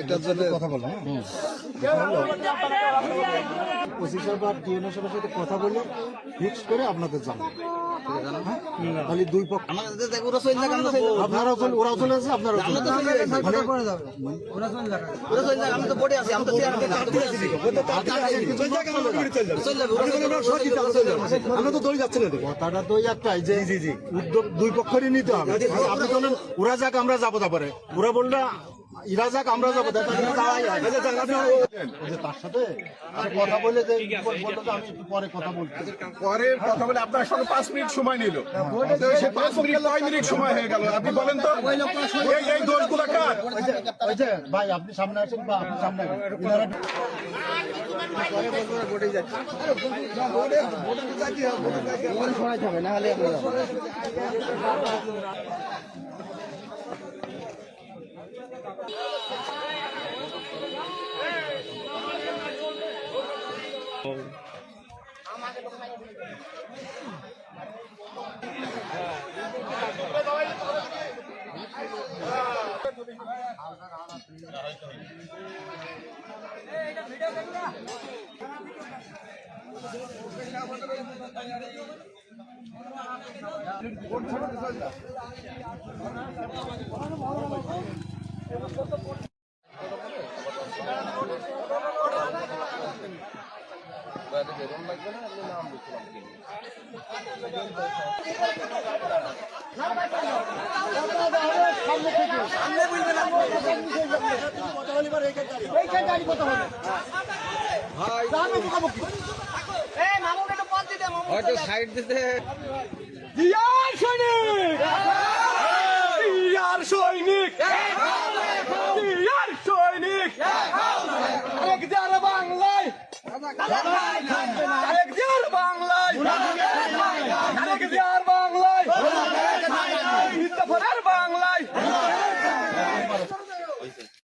এটার জন্য কথা বলো, ওসি সাহেব আর ডিএনও সাহেবের সাথে কথা বলে ফিক্স করে আপনাদের জানাবো। খালি দুই পক্ষ আপনারা ওরাও চলে আসে, আপনারা আমরা তো দৌড়ে যাচ্ছি না। কথাটা তো একটাই যে উদ্যোগ দুই পক্ষেরই নিতে হবে। আপনি বলেন ওরা যাক আমরা যাবো, তারপরে ওরা বললে ইরা যাক আমরা যাবো, তার সাথে কথা বলে যে আমি একটু পরে কথা বলছি। পরে কথা বলে আপনার সঙ্গে 5 মিনিট সময় নিল, সে 5 মিনিট 9 মিনিট সময় হয়ে গেল। আপনি বলেন তো এই দোষগুলো কার? ওই যে ভাই আপনি সামনে আসেন বা আপনি সামনে হয়তো সাইড দিতে সৈনিক বাংলায়